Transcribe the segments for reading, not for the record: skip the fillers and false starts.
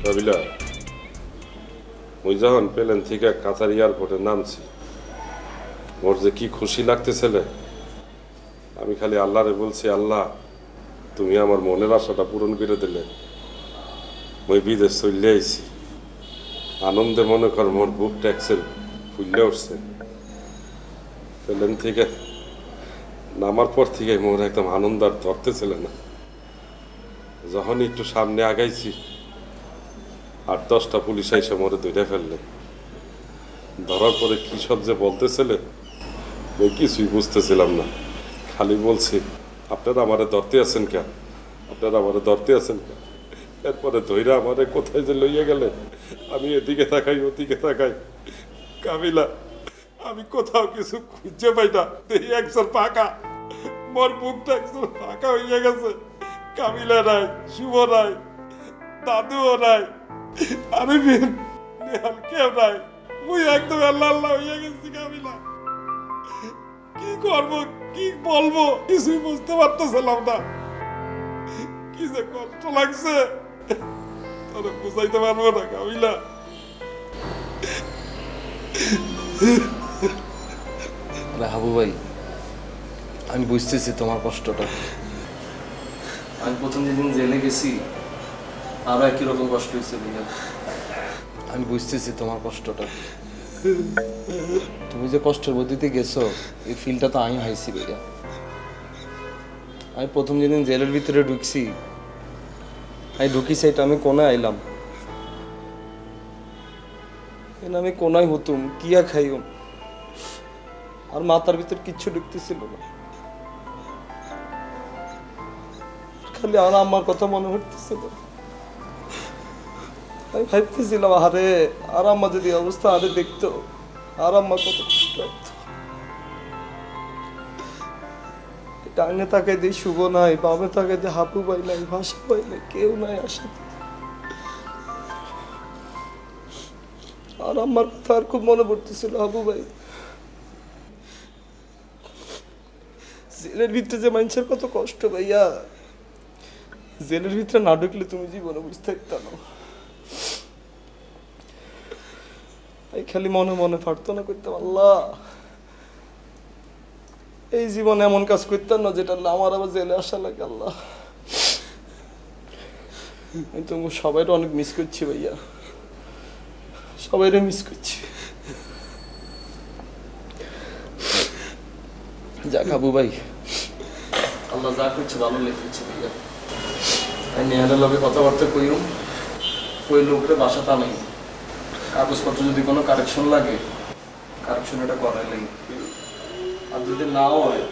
কাবিলা, ওই যখন প্লেন থেকে কাতার এয়ারপোর্টে নামছি, ওর যে কি খুশি লাগতেছিল, আমি খালি আল্লাহরে বলছি, আল্লাহ তুমি আমার মনের আশাটা পূরণ করে দিলে। ওই বিদেশ চলে আইছি, আনন্দে মনে কর মোর বুক ট্যাক্সের ফুললে উঠছে। প্লেন থেকে নামার পর থেকে মোর একদম আনন্দ আর ধরতেছিল না। যখন একটু সামনে আগাইছি, 8-10টা পুলিশ এসে মোরে ধরে ফেললে। ধরার পরে কি সব যে বলতেছিলে ওই কিছুই বুঝতেছিলাম না। খালি বলছি, আপনারা আমারে ধরতে আছেন কেন, আপনারা আমারে ধরতে আছেন কেন। এরপরে ধৈরা আমারে কোথায় যে লইয়া গেলে, আমি এদিকে তাকাই ওদিকে তাকাই, কাবিলা আমি কোথাও কিছু খুঁজে পাই না। দেখি একজন ফাঁকা, মোর বুকটা একজন ফাঁকা হইয়া গেছে। কাবিলা নাই, শুভ নাই, দাদুও নাই, আরে নেহাল কেউ নাই। মুই একদম আল্লাহ আল্লাহ হইয়া গেছি। কাবিলা কি করবো, কি বলবো, কিছুই বুঝতে পারতেছিলাম না। কি যে কষ্ট লাগছে তোরে বুঝাইতে পারবো না কাবিলা। হাবু ভাই, আমি বুঝতেছি তোমার কষ্টটা। আমি প্রথম যেদিন জেলে গেছি আরো একই রকম কষ্ট হয়েছে ভাইয়া। আমি বুঝতেছি তোমার কষ্টটা। তুমি যে কষ্টের মধ্যে গেছো এই ফিলটা তো আমি হাইছি ভাইয়া। আমি প্রথম যেদিন জেলের ভিতরে ঢুকছি, আমি ঢুকি সেটা আমি কোনায় আইলাম, আমি কোনায় হতুম কিয়া খাইম, আর মাথার ভিতর কিচ্ছু ঢুকতেছিল না। খালি আর আমার কথা মনে হইতেছিল। আমি ভাবতেছিলাম, আরে আর আম্মা যদি অবস্থা আরে দেখতো, আর আম্মা কত কষ্ট হতো। ডানে তাকে দিয়ে শুভ নাই, বামে তাকে দিয়ে হাপু পাই নাই, ভাষা পাই নাই, কেউ নাই আসাতে। আর আমার কথা আর খুব মনে পড়তেছিল হাবু ভাই। জেলের ভিতরে যে মানুষের কত কষ্ট ভাইয়া, জেলের ভিতরে না ঢুকলে তুমি জীবনে বুঝতে পারত না। খালি মনে মনে প্রার্থনা করতাম, আল্লাহ এই জীবনে এমন কাজ করতাম না যেটা আমার আবার জেলে আসা লাগে। আল্লাহ আমি তো সবাই অনেক মিস করছি ভাইয়া, সবাইরে মিস করছি। যাক হাবু ভাই, আল্লাহ যা করছে ভালো লেগেছে ভাইয়া। আমি নেহারের লগে কথাবার্তা কইম, ওই লোকরে বাসাটা নাই, কাগজপত্র যদি কোনো কারেকশন লাগে কারেকশন এটা করাই লাগে। আর যদি নাও হয়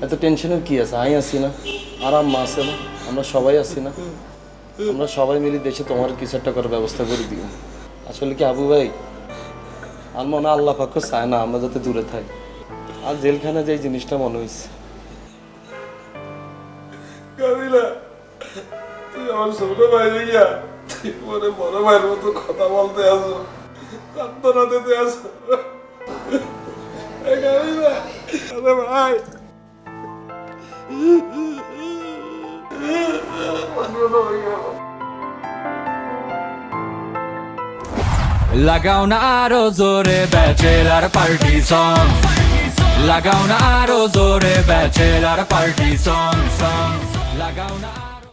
এত টেনশনের কি আছে, আমি আছি না, আর আম্মা আছে না, আমরা সবাই আছি না। আমরা সবাই মিলে দেশে তোমার কিছু একটা করার ব্যবস্থা করে দিও। আসলে কি আবু ভাই, আর মনে আল্লাহ পাক চায় না আমরা যাতে দূরে থাকি। আর জেলখানা যে জিনিসটা মনে হয়েছে। কাবিলা তুই আমার ছোট ভাই হইয়া তুই মনে বড় ভাইয়ের মতো কথা বলতে আসো, সান্ত্বনা দিতে আসো। কাবিলা আরে ভাই, লাগাও না আরো জোরে ব্যাচেলার পার্টি সং, লাগাও না আরো জোরে ব্যাচেলার পার্টি সং, লাগাও না।